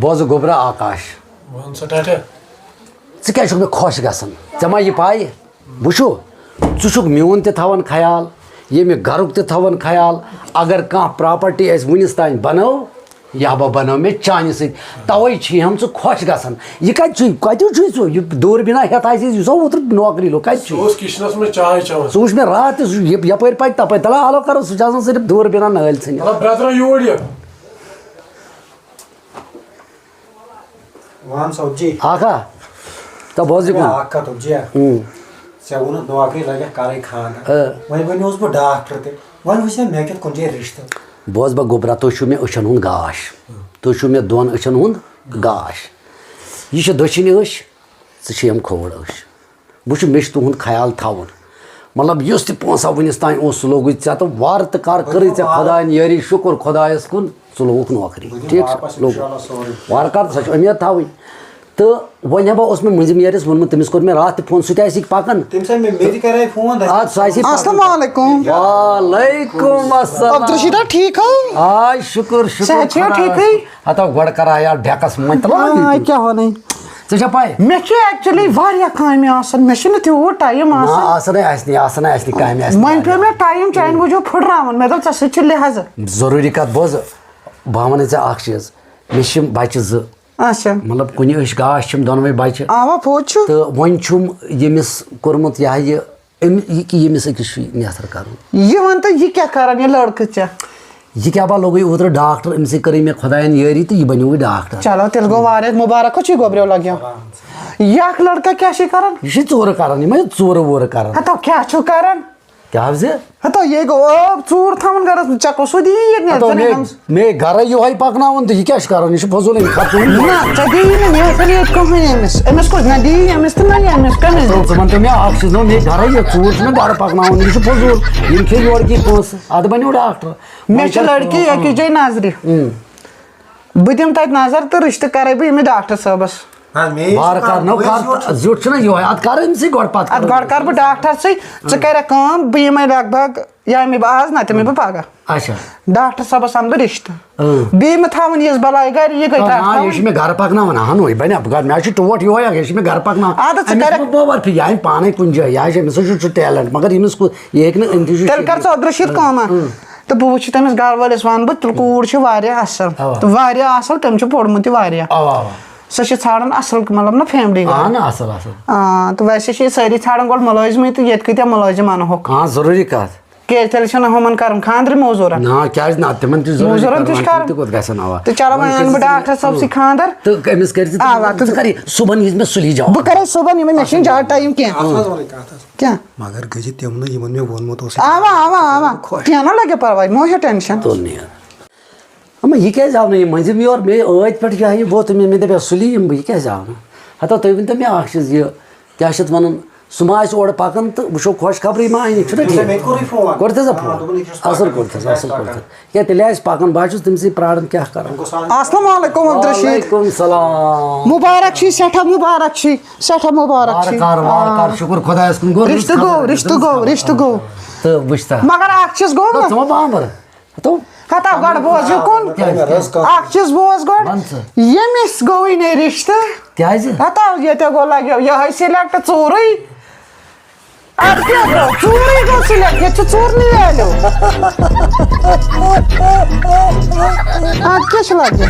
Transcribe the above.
بوز گوبرا آکاش ژٕ کیٛازِ چھُکھ مےٚ خۄش گژھان ژےٚ ما یہِ پاے وٕچھو ژٕ چھُکھ میون تہِ تھاوان خیال ییٚمہِ گرُک تہِ تھاوان خیال اگر کانٛہہ پراپرٹی اَسہِ وٕنِس تانۍ بنٲو یا بہٕ بنٲو مےٚ چانہِ سۭتۍ تَوَے چھِ ہم ژٕ خۄش گژھان یہِ کَتہِ چھُے کَتیُک چھُے ژٕ یہِ دوٗربیٖنا ہٮ۪تھ آسہِ یُس اوترٕ نوکری لوگ کَتہِ چھُ ژٕ وٕچھ مےٚ راتھ تہِ سُہ یَپٲرۍ پَکہِ تَپٲرۍ تَلہ حالو کَرو سُہ چھُ آسان صرف دوٗربیٖنا نٲلۍ ژھٕنِتھ آکھا تا بوز یہِ ژےٚ ووٚنُتھ نوکری لگٮ۪کھ کَرٕنۍ خانٛدر وۄنۍ بنیوس بہٕ ڈاکٹر تہِ وۄنۍ وٕچھ مےٚ کیُتھ کُنہِ جایہِ رِشتہٕ بوز بہٕ گوبرا تُہۍ چھُو مےٚ أچھَن ہُنٛد گاش تُہۍ چھُو مےٚ دۄن أچھَن ہُنٛد گاش یہِ چھِ دٔچھِنۍ أچھ ژٕ چھِ کھووُر أچھ بہٕ چھُس مےٚ چھُ تُہُنٛد خیال تھاوُن مطلب یُس تہِ پونٛسہ وٕنِس تانۍ اوس سُہ لوگُے ژےٚ تہٕ وارٕ تہٕ کَر کٔرٕے ژےٚ خۄدایَن یٲری شُکُر خۄدایَس کُن ژٕ لوگُکھ نوکری ٹھیٖک چھُ لوگُکھ وارٕ کار سۄ چھِ اُمید تھاوٕنۍ تہٕ وۄنۍ ہٮ۪با اوس مےٚ مٔنٛزِم یٲرِس ووٚنمُت تٔمِس کوٚر مےٚ راتھ تہِ فون سُہ تہِ آسہِ پَکان اَدٕ سُہ آسہِ السلام علیکم وعلیکُم السلام عبدالرشیٖدہ ٹھیٖک ہو آے شُکُر شُکُر ہتو گۄڈٕ کَرہا یار ڈٮ۪کَس منٛز کیٛاہ وَنٕنۍ ژےٚ چھےٚ پَے مےٚ چھُ ایکچُلی واریاہ کامہِ آسان مےٚ چھُنہٕ تیوٗت ٹایم آسان آسنٕے آسہِ نہٕ کامہِ آسہِ وۄنۍ پیوٚو مےٚ ٹایم چانہِ موٗجوٗب پھٕٹراوُن مےٚ دوٚپ ژےٚ سۭتۍ چھُ لِحاظہٕ ضروٗری کَتھ بوزٕ بہٕ وَنَے ژےٚ اَکھ چیٖز مےٚ چھِ یِم بَچہِ زٕ اچھا مطلب کُنہِ أچھ گاش چھِم دۄنوَے بَچہِ اوا پوٚز چھُ تہٕ وۄنۍ چھُم ییٚمِس کوٚرمُت یہِ ہا یہِ ییٚمِس أکِس چھُ نٮ۪تھر کَرُن یہِ وَن تہٕ یہِ کیٛاہ کَران یہِ لٔڑکہٕ ژےٚ یہِ کیٛاہ با لوگُے اوترٕ ڈاکٹر أمسٕے کٔرٕے مےٚ خۄدایَن یٲری تہٕ یہِ بَنیووُے ڈاکٹر چلو تیٚلہِ گوٚو واریاہ مُبارک چھُے گوٚبریو لگیو یہِ اکھ لٔڑکہٕ کیٛاہ چھُے کَران یہِ چھُے ژوٗرٕ کَران یِمے ژوٗرٕ ووٗرٕ کَران ہتو کیٛاہ چھُو کَران کیٛاہ حظ ہتو یے گوٚو ژوٗر تھاوُن گرس منٛز ژےٚ کُس سُہ دِیی مے گرے یِہوے پَکناوُن تہٕ یہِ کیٛاہ چھُ کَران یہِ چھُ فضوٗل خرچہٕ نہ ژےٚ دیی نہٕ مےٚ ہسا ییٚتہِ کٕہٕنۍ أمِس کُس نہ دیی أمِس تہٕ نہ أمِس کٕہٕنۍ ژٕ وَن تہٕ مےٚ اکھ چیٖز مے گرے یہِ ژوٗر چھُ مےٚ گرٕ پَکناوُن یہِ چھُ فضوٗل یِم کھے یورٕکی پونٛسہٕ اَدٕ بَنیو ڈاکٹر مےٚ چھِ لٔڑکی أکِس جایہِ نظرِ بہٕ دِمہٕ تَتہِ نظر تہٕ رِشتہٕ کَرے بہٕ ییٚمِس ڈاکٹر صٲبس وارٕ کارنو زیُٹھ چھُنہ یِہوے اَدٕ کَر أمسٕے گۄڈٕ پَتہٕ اَدٕ گۄڈٕ کَرٕ بہٕ ڈاکٹرسٕے ژٕ کَرکھ کٲم بہٕ یِمے لگ بگ یا یِمے بہٕ آز نتہٕ یِمے بہٕ پگہہ اچھا ڈاکٹر صٲبس اَنہٕ بہٕ رِشتہٕ بیٚیہِ مہ تھاوُن یِژھ بلاے گرِ یہِ گٔے یہِ چھُ مےٚ گرٕ پَکناوان اہنو یہِ بَنہِ مےٚ چھُ ٹوٹھ یِہوے اکھ یہِ چھُ مےٚ گرٕ پَکناوان بٲبر یہِ اَنہِ پانے کُنہِ جایہِ یہِ آسہِ أمِس چھُ ٹیلنٹ مگر ییٚمِس یہِ ہیٚکہِ نہٕ أنتھٕے تیٚلہِ کر ژٕ عبدالرشیٖد کٲما تہٕ بہٕ وٕچھِ تٔمِس گرٕ وٲلِس وَنہٕ بہٕ تیٚلہِ کوٗر چھِ واریاہ اَصٕل تہٕ واریاہ اَصٕل تٔمۍ چھُ پوٚرمُت تہِ واریاہ سۄ چھِ ژھانڈان اَصٕل مطلب نہ فیملی تہٕ ویسے چھِ یہِ سٲری ژھانڈان گۄڈٕ مُلٲزمٕے تہٕ ییٚتہِ کۭتیاہ مُلٲزِم اَنہوکھ ضروٗری کَتھ کیازِ تیٚلہِ چھُنہ ہُمن کَرُن خاندرٕ موزوٗرن موزوٗرن تہِ چھُ کَرُن تہٕ چلو وۄنۍ اَنہٕ بہٕ ڈاکٹر صٲبسٕے خاندر بہٕ کَرے صُبحن یِمن مےٚ چھُنہٕ زیادٕ ٹایم کیٚنٛہہ اوا کیٚنٛہہ نہ لگہِ پرواے مہ ہیٚیو ٹٮ۪نشن اما یہِ کیٛازِ آو نہٕ یہِ مٔنٛزِم یور مےٚ ٲدۍ پٮ۪ٹھ یہِ ووت مےٚ دَپیو سُلی یِمہٕ بہٕ یہِ کیٛازِ آو نہٕ ہتا تُہۍ ؤنۍتو مےٚ اکھ چیٖز یہِ کیٛاہ چھِ اَتھ وَنان سُہ ما آسہِ اورٕ پَکان تہٕ وٕچھو خۄش خبرٕے ما اَنہِ چھُنہ ٹھیٖک کوٚرتھٕ ژےٚ فون اَصٕل کوٚرتھَس اَصٕل کوٚرتھَس کیٛاہ تیٚلہِ آسہِ پَکان بہٕ چھُس تٔمسٕے پرٛاران کیٛاہ کَران السلام علیکُم عبدالرشیٖد سلام مُبارک چھی سٮ۪ٹھاہ مُبارک چھی سٮ۪ٹھاہ مُبارک شُکُر خۄدایَس کُن گوٚو رِشتہٕ گوٚو تہٕ وٕچھ تا مگر اکھ چیٖز گوٚو ژٕ ما بامبر ہتو ہتا گۄڈٕ بوز یُکُن اکھ چیٖز بوز گۄڈٕ ییٚمِس گوٚوٕے نہٕ رِشتہٕ کیٛازِ ہتا ییٚتہِ گوٚو لگیو یِہوے سِلیکٹ ژوٗرٕے اَدٕ کیٛاہ گوٚو ژوٗرٕے گوٚو سِلیکٹ ییٚتہِ چھُ ژوٗرنٕے ویلیوٗ اَدٕ کیٛاہ چھُ لگہِ